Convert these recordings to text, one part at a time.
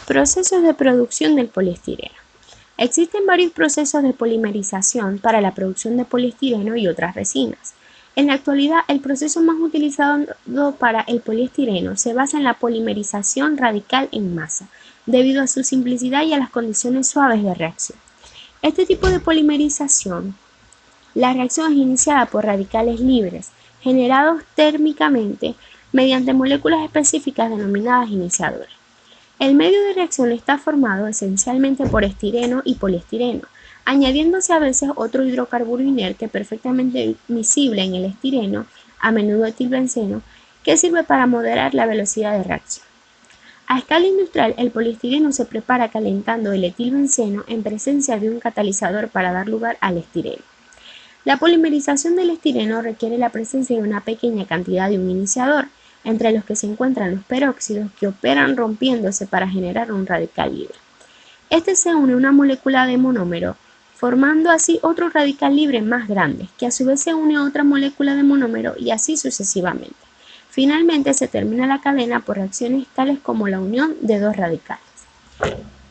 Procesos de producción del poliestireno. Existen varios procesos de polimerización para la producción de poliestireno y otras resinas. En la actualidad, el proceso más utilizado para el poliestireno se basa en la polimerización radical en masa, debido a su simplicidad y a las condiciones suaves de reacción. Este tipo de polimerización, la reacción es iniciada por radicales libres, generados térmicamente mediante moléculas específicas denominadas iniciadores. El medio de reacción está formado esencialmente por estireno y poliestireno, añadiéndose a veces otro hidrocarburo inerte perfectamente miscible en el estireno, a menudo etilbenceno, que sirve para moderar la velocidad de reacción. A escala industrial, el poliestireno se prepara calentando el etilbenceno en presencia de un catalizador para dar lugar al estireno. La polimerización del estireno requiere la presencia de una pequeña cantidad de un iniciador, entre los que se encuentran los peróxidos que operan rompiéndose para generar un radical libre. Este se une a una molécula de monómero, formando así otro radical libre más grande, que a su vez se une a otra molécula de monómero y así sucesivamente. Finalmente se termina la cadena por reacciones tales como la unión de dos radicales.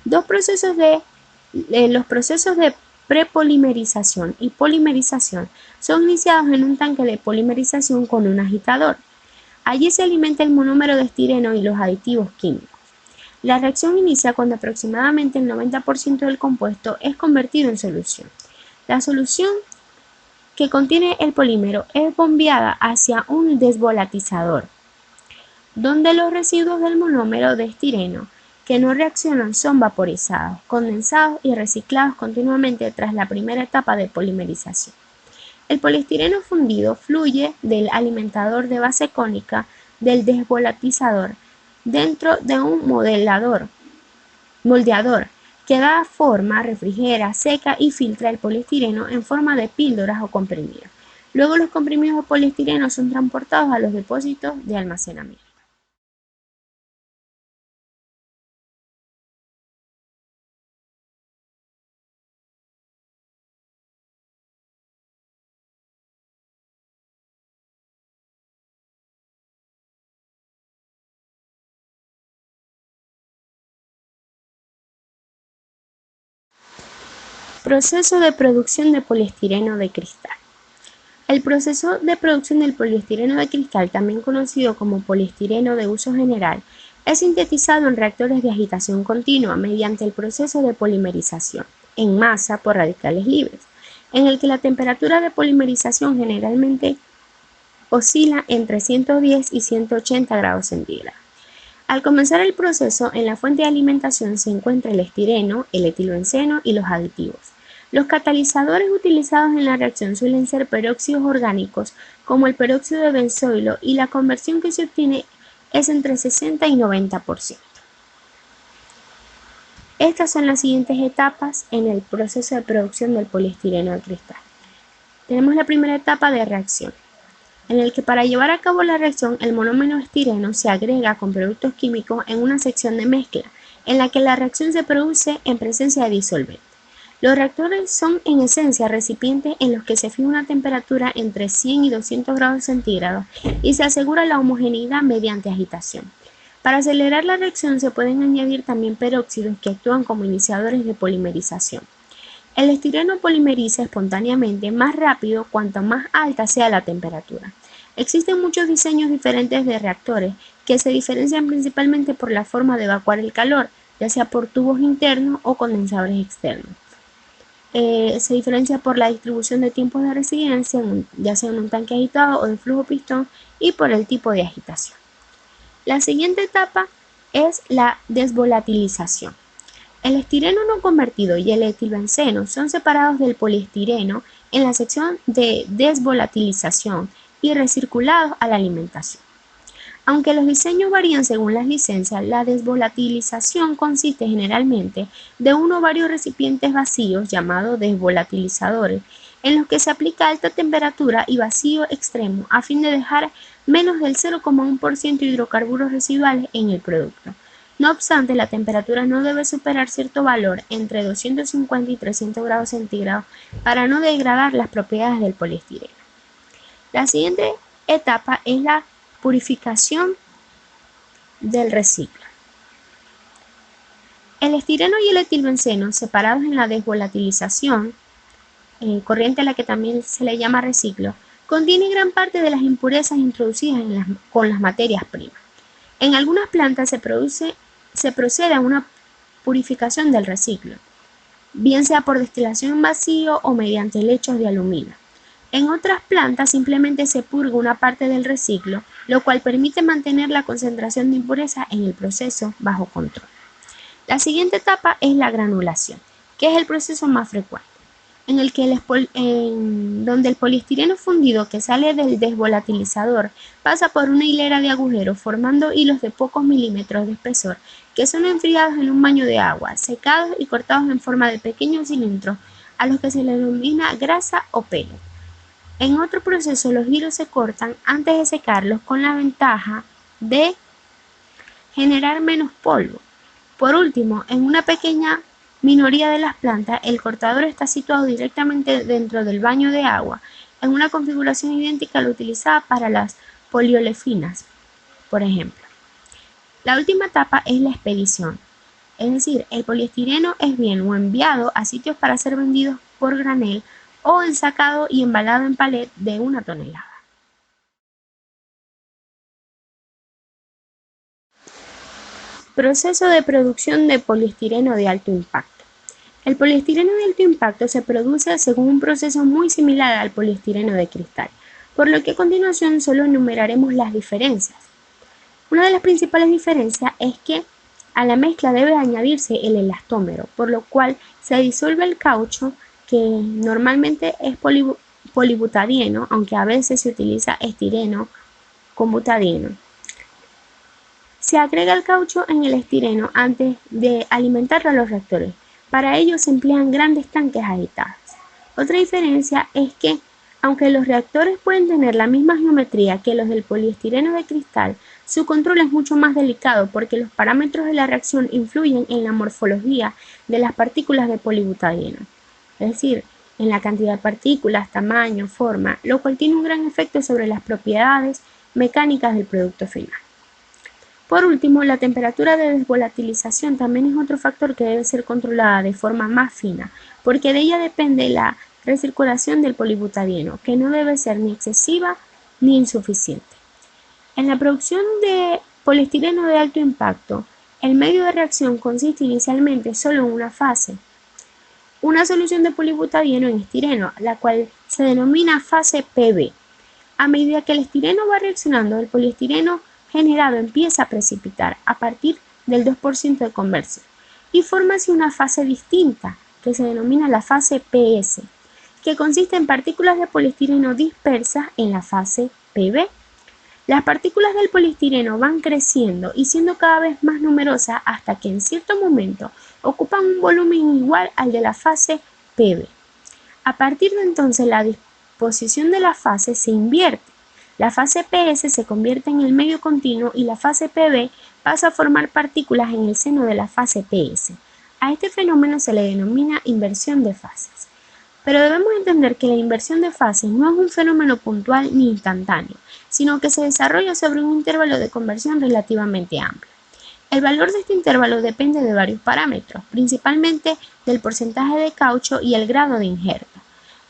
Los procesos de prepolimerización y polimerización son iniciados en un tanque de polimerización con un agitador. Allí se alimenta el monómero de estireno y los aditivos químicos. La reacción inicia cuando aproximadamente el 90% del compuesto es convertido en solución. La solución que contiene el polímero es bombeada hacia un desvolatizador, donde los residuos del monómero de estireno que no reaccionan son vaporizados, condensados y reciclados continuamente tras la primera etapa de polimerización. El poliestireno fundido fluye del alimentador de base cónica del desvolatizador dentro de un moldeador que da forma, refrigera, seca y filtra el poliestireno en forma de píldoras o comprimidos. Luego los comprimidos de poliestireno son transportados a los depósitos de almacenamiento. Proceso de producción de poliestireno de cristal. El proceso de producción del poliestireno de cristal, también conocido como poliestireno de uso general, es sintetizado en reactores de agitación continua mediante el proceso de polimerización en masa por radicales libres, en el que la temperatura de polimerización generalmente oscila entre 110 y 180 grados centígrados. Al comenzar el proceso, en la fuente de alimentación se encuentra el estireno, el etilbenceno y los aditivos. Los catalizadores utilizados en la reacción suelen ser peróxidos orgánicos como el peróxido de benzoilo y la conversión que se obtiene es entre 60 y 90%. Estas son las siguientes etapas en el proceso de producción del poliestireno de cristal. Tenemos la primera etapa de reacción, en el que para llevar a cabo la reacción el monómero estireno se agrega con productos químicos en una sección de mezcla, en la que la reacción se produce en presencia de disolvente. Los reactores son en esencia recipientes en los que se fija una temperatura entre 100 y 200 grados centígrados y se asegura la homogeneidad mediante agitación. Para acelerar la reacción se pueden añadir también peróxidos que actúan como iniciadores de polimerización. El estireno polimeriza espontáneamente más rápido cuanto más alta sea la temperatura. Existen muchos diseños diferentes de reactores que se diferencian principalmente por la forma de evacuar el calor, ya sea por tubos internos o condensadores externos. Se diferencia por la distribución de tiempos de residencia, ya sea en un tanque agitado o de flujo pistón, y por el tipo de agitación. La siguiente etapa es la desvolatilización. El estireno no convertido y el etilbenceno son separados del poliestireno en la sección de desvolatilización y recirculados a la alimentación. Aunque los diseños varían según las licencias, la desvolatilización consiste generalmente de uno o varios recipientes vacíos llamados desvolatilizadores, en los que se aplica alta temperatura y vacío extremo a fin de dejar menos del 0,1% de hidrocarburos residuales en el producto. No obstante, la temperatura no debe superar cierto valor entre 250 y 300 grados centígrados para no degradar las propiedades del poliestireno. La siguiente etapa es la purificación del reciclo. El estireno y el etilbenceno, separados en la desvolatilización, corriente a la que también se le llama reciclo, contiene gran parte de las impurezas introducidas con las materias primas. En algunas plantas se procede a una purificación del reciclo, bien sea por destilación en vacío o mediante lechos de aluminio. En otras plantas simplemente se purga una parte del reciclo, lo cual permite mantener la concentración de impurezas en el proceso bajo control. La siguiente etapa es la granulación, que es el proceso más frecuente, en el que donde el poliestireno fundido que sale del desvolatilizador pasa por una hilera de agujeros formando hilos de pocos milímetros de espesor que son enfriados en un baño de agua, secados y cortados en forma de pequeños cilindros a los que se le denomina grasa o pelo. En otro proceso los hilos se cortan antes de secarlos con la ventaja de generar menos polvo. Por último, en una pequeña minoría de las plantas, el cortador está situado directamente dentro del baño de agua, en una configuración idéntica a la utilizada para las poliolefinas, por ejemplo. La última etapa es la expedición, es decir, el poliestireno es bien o enviado a sitios para ser vendidos por granel o ensacado y embalado en palet de 1 tonelada. Proceso de producción de poliestireno de alto impacto. El poliestireno de alto impacto se produce según un proceso muy similar al poliestireno de cristal, por lo que a continuación solo enumeraremos las diferencias. Una de las principales diferencias es que a la mezcla debe añadirse el elastómero, por lo cual se disuelve el caucho, que normalmente es polibutadieno, aunque a veces se utiliza estireno con butadieno. Se agrega el caucho en el estireno antes de alimentarlo a los reactores. Para ello se emplean grandes tanques agitados. Otra diferencia es que, aunque los reactores pueden tener la misma geometría que los del poliestireno de cristal, su control es mucho más delicado porque los parámetros de la reacción influyen en la morfología de las partículas de polibutadieno, es decir, en la cantidad de partículas, tamaño, forma, lo cual tiene un gran efecto sobre las propiedades mecánicas del producto final. Por último, la temperatura de desvolatilización también es otro factor que debe ser controlada de forma más fina, porque de ella depende la recirculación del polibutadieno, que no debe ser ni excesiva ni insuficiente. En la producción de poliestireno de alto impacto, el medio de reacción consiste inicialmente solo en una fase, una solución de polibutadieno en estireno, la cual se denomina fase PB. A medida que el estireno va reaccionando, el poliestireno generado empieza a precipitar a partir del 2% de conversión y forma así una fase distinta que se denomina la fase PS, que consiste en partículas de poliestireno dispersas en la fase PB. Las partículas del poliestireno van creciendo y siendo cada vez más numerosas hasta que en cierto momento ocupan un volumen igual al de la fase PB. A partir de entonces la disposición de la fase se invierte. La fase PS se convierte en el medio continuo y la fase PB pasa a formar partículas en el seno de la fase PS. A este fenómeno se le denomina inversión de fases. Pero debemos entender que la inversión de fases no es un fenómeno puntual ni instantáneo, sino que se desarrolla sobre un intervalo de conversión relativamente amplio. El valor de este intervalo depende de varios parámetros, principalmente del porcentaje de caucho y el grado de injerto.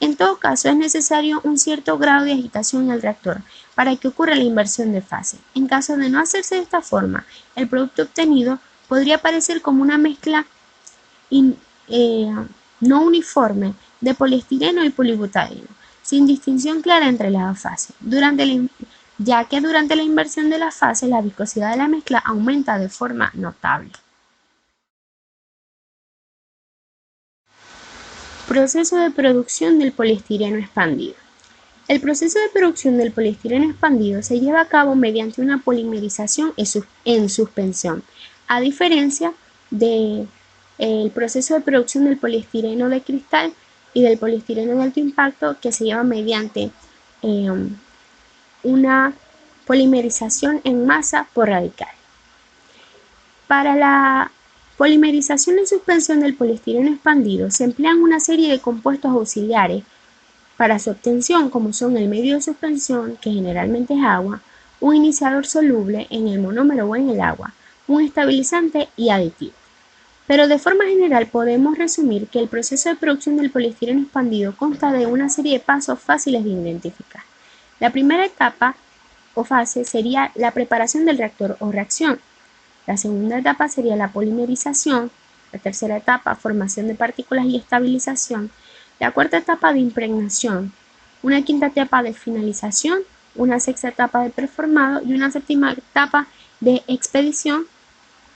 En todo caso, es necesario un cierto grado de agitación en el reactor para que ocurra la inversión de fase. En caso de no hacerse de esta forma, el producto obtenido podría parecer como una mezcla no uniforme de poliestireno y polibutadieno, sin distinción clara entre las dos fases, ya que durante la inversión de la fase la viscosidad de la mezcla aumenta de forma notable. Proceso de producción del poliestireno expandido. El proceso de producción del poliestireno expandido se lleva a cabo mediante una polimerización en suspensión, a diferencia del proceso de producción del poliestireno de cristal y del poliestireno de alto impacto, que se lleva mediante una polimerización en masa por radical. Para la polimerización en suspensión del poliestireno expandido se emplean una serie de compuestos auxiliares para su obtención, como son el medio de suspensión, que generalmente es agua, un iniciador soluble en el monómero o en el agua, un estabilizante y aditivos. Pero de forma general podemos resumir que el proceso de producción del poliestireno expandido consta de una serie de pasos fáciles de identificar. La primera etapa o fase sería la preparación del reactor o reacción. La segunda etapa sería la polimerización. La tercera etapa, formación de partículas y estabilización. La cuarta etapa de impregnación. Una quinta etapa de finalización. Una sexta etapa de preformado y una séptima etapa de expedición,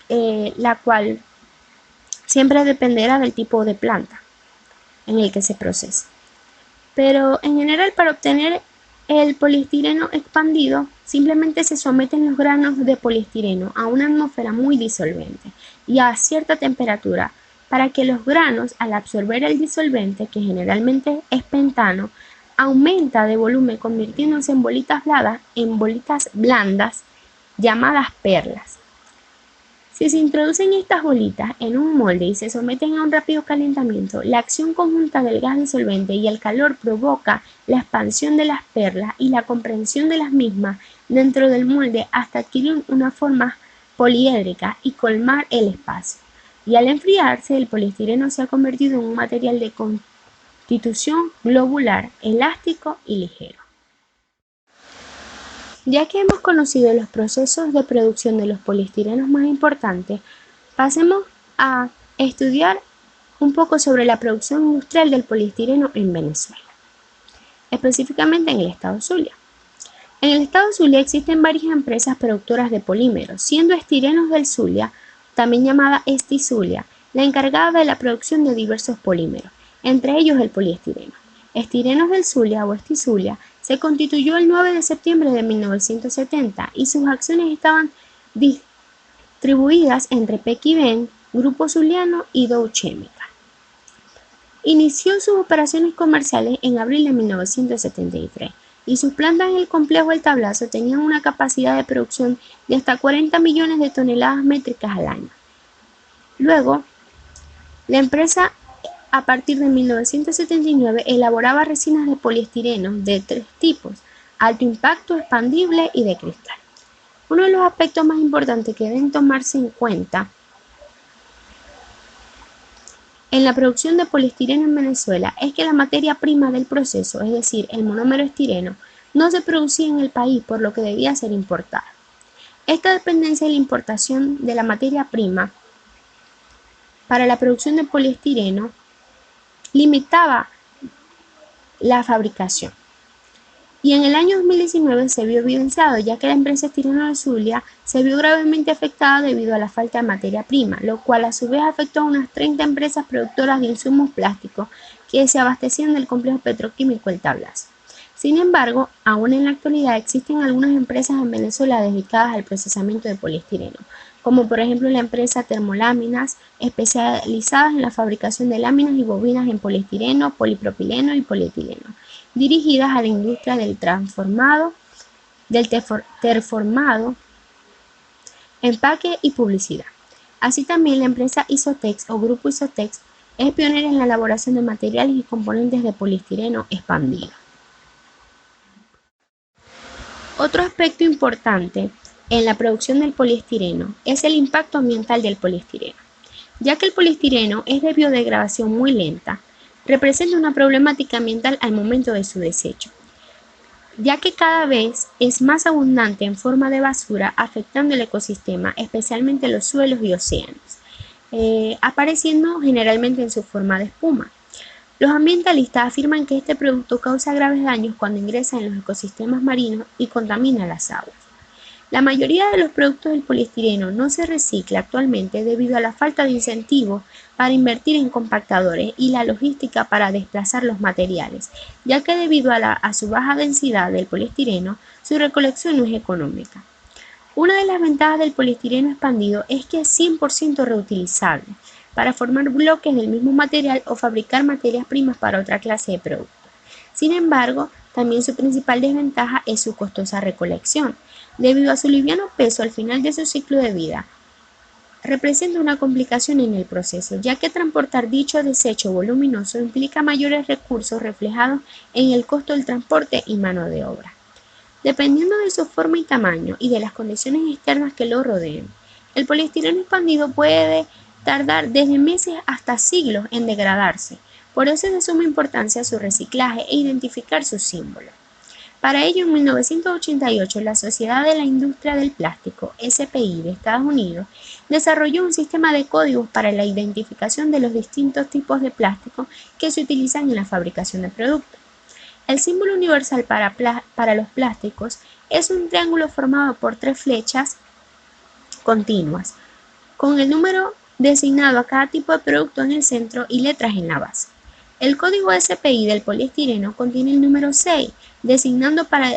la cual siempre dependerá del tipo de planta en el que se procese. Pero en general, para obtener el poliestireno expandido, simplemente se someten los granos de poliestireno a una atmósfera muy disolvente y a cierta temperatura para que los granos, al absorber el disolvente, que generalmente es pentano, aumenta de volumen convirtiéndose en bolitas blandas llamadas perlas. Si se introducen estas bolitas en un molde y se someten a un rápido calentamiento, la acción conjunta del gas disolvente y el calor provoca la expansión de las perlas y la comprensión de las mismas dentro del molde hasta adquirir una forma poliédrica y colmar el espacio. Y al enfriarse, el poliestireno se ha convertido en un material de constitución globular, elástico y ligero. Ya que hemos conocido los procesos de producción de los poliestirenos más importantes, pasemos a estudiar un poco sobre la producción industrial del poliestireno en Venezuela, específicamente en el estado Zulia. En el estado Zulia existen varias empresas productoras de polímeros, siendo Estirenos del Zulia, también llamada Esti-Zulia, la encargada de la producción de diversos polímeros, entre ellos el poliestireno. Estirenos del Zulia o Esti-Zulia se constituyó el 9 de septiembre de 1970 y sus acciones estaban distribuidas entre Pequiven, Grupo Zuliano y Dow Chemical. Inició sus operaciones comerciales en abril de 1973 y sus plantas en el complejo El Tablazo tenían una capacidad de producción de hasta 40 millones de toneladas métricas al año. Luego, la empresa a partir de 1979 elaboraba resinas de poliestireno de 3 tipos: alto impacto, expandible y de cristal. Uno de los aspectos más importantes que deben tomarse en cuenta en la producción de poliestireno en Venezuela es que la materia prima del proceso, es decir, el monómero estireno, no se producía en el país, por lo que debía ser importada. Esta dependencia de la importación de la materia prima para la producción de poliestireno limitaba la fabricación. Y en el año 2019 se vio evidenciado, ya que la empresa Estireno de Zulia se vio gravemente afectada debido a la falta de materia prima, lo cual a su vez afectó a unas 30 empresas productoras de insumos plásticos que se abastecían del complejo petroquímico El Tablazo. Sin embargo, aún en la actualidad existen algunas empresas en Venezuela dedicadas al procesamiento de poliestireno, como por ejemplo la empresa Termoláminas, especializadas en la fabricación de láminas y bobinas en poliestireno, polipropileno y polietileno, dirigidas a la industria del terformado, empaque y publicidad. Así también la empresa Isotex o Grupo Isotex es pionera en la elaboración de materiales y componentes de poliestireno expandido. Otro aspecto importante en la producción del poliestireno es el impacto ambiental del poliestireno. Ya que el poliestireno es de biodegradación muy lenta, representa una problemática ambiental al momento de su desecho, ya que cada vez es más abundante en forma de basura, afectando el ecosistema, especialmente los suelos y océanos, apareciendo generalmente en su forma de espuma. Los ambientalistas afirman que este producto causa graves daños cuando ingresa en los ecosistemas marinos y contamina las aguas. La mayoría de los productos del poliestireno no se recicla actualmente debido a la falta de incentivos para invertir en compactadores y la logística para desplazar los materiales, ya que debido a su baja densidad del poliestireno, su recolección no es económica. Una de las ventajas del poliestireno expandido es que es 100% reutilizable para formar bloques del mismo material o fabricar materias primas para otra clase de productos. Sin embargo, también su principal desventaja es su costosa recolección, debido a su liviano peso al final de su ciclo de vida. Representa una complicación en el proceso, ya que transportar dicho desecho voluminoso implica mayores recursos reflejados en el costo del transporte y mano de obra. Dependiendo de su forma y tamaño y de las condiciones externas que lo rodeen, el poliestireno expandido puede tardar desde meses hasta siglos en degradarse. Por eso es de suma importancia su reciclaje e identificar sus símbolos. Para ello, en 1988, la Sociedad de la Industria del Plástico, SPI, de Estados Unidos, desarrolló un sistema de códigos para la identificación de los distintos tipos de plástico que se utilizan en la fabricación de productos. El símbolo universal para los plásticos es un triángulo formado por 3 flechas continuas, con el número designado a cada tipo de producto en el centro y letras en la base. El código SPI del poliestireno contiene el número 6, designando para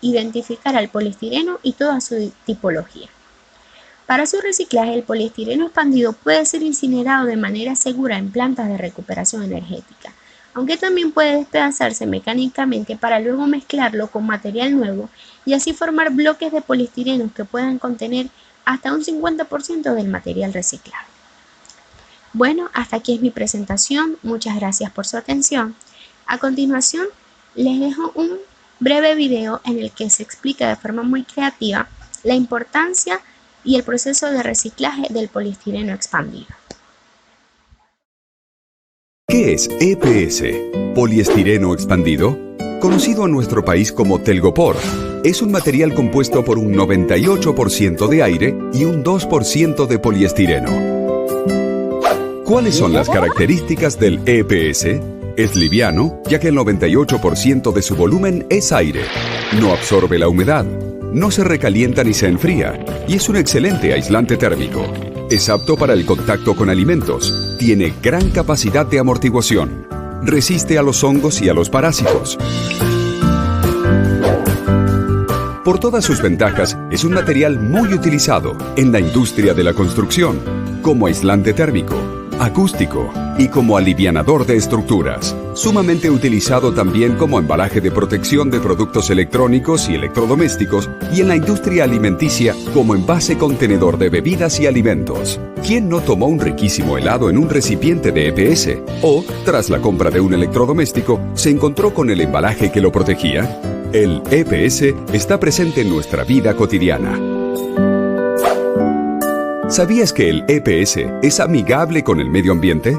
identificar al poliestireno y toda su tipología. Para su reciclaje, el poliestireno expandido puede ser incinerado de manera segura en plantas de recuperación energética, aunque también puede despedazarse mecánicamente para luego mezclarlo con material nuevo y así formar bloques de poliestireno que puedan contener hasta un 50% del material reciclado. Bueno, hasta aquí es mi presentación. Muchas gracias por su atención. A continuación, les dejo un breve video en el que se explica de forma muy creativa la importancia y el proceso de reciclaje del poliestireno expandido. ¿Qué es EPS? ¿Poliestireno expandido? Conocido en nuestro país como Telgopor, es un material compuesto por un 98% de aire y un 2% de poliestireno. ¿Cuáles son las características del EPS? Es liviano, ya que el 98% de su volumen es aire. No absorbe la humedad, no se recalienta ni se enfría, y es un excelente aislante térmico. Es apto para el contacto con alimentos, tiene gran capacidad de amortiguación, resiste a los hongos y a los parásitos. Por todas sus ventajas, es un material muy utilizado en la industria de la construcción, como aislante térmico, acústico y como alivianador de estructuras. Sumamente utilizado también como embalaje de protección de productos electrónicos y electrodomésticos y en la industria alimenticia como envase contenedor de bebidas y alimentos. ¿Quién no tomó un riquísimo helado en un recipiente de EPS? O, tras la compra de un electrodoméstico, se encontró con el embalaje que lo protegía. El EPS está presente en nuestra vida cotidiana. ¿Sabías que el EPS es amigable con el medio ambiente?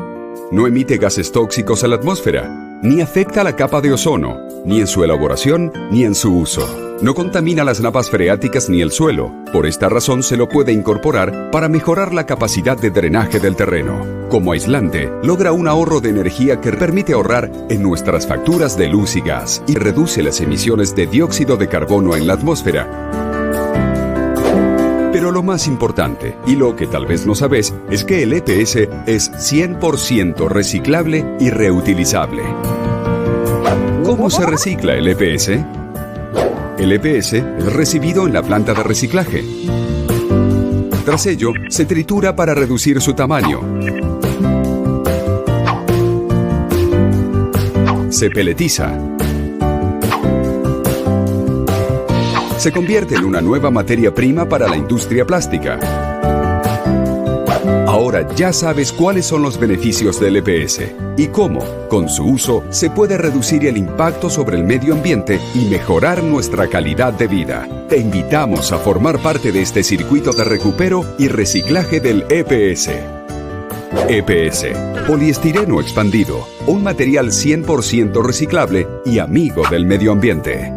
No emite gases tóxicos a la atmósfera, ni afecta a la capa de ozono, ni en su elaboración, ni en su uso. No contamina las napas freáticas ni el suelo. Por esta razón se lo puede incorporar para mejorar la capacidad de drenaje del terreno. Como aislante, logra un ahorro de energía que permite ahorrar en nuestras facturas de luz y gas y reduce las emisiones de dióxido de carbono en la atmósfera. Pero lo más importante, y lo que tal vez no sabes, es que el EPS es 100% reciclable y reutilizable. ¿Cómo se recicla el EPS? El EPS es recibido en la planta de reciclaje. Tras ello, se tritura para reducir su tamaño. Se peletiza. Se convierte en una nueva materia prima para la industria plástica. Ahora ya sabes cuáles son los beneficios del EPS y cómo, con su uso, se puede reducir el impacto sobre el medio ambiente y mejorar nuestra calidad de vida. Te invitamos a formar parte de este circuito de recupero y reciclaje del EPS. EPS, poliestireno expandido, un material 100% reciclable y amigo del medio ambiente.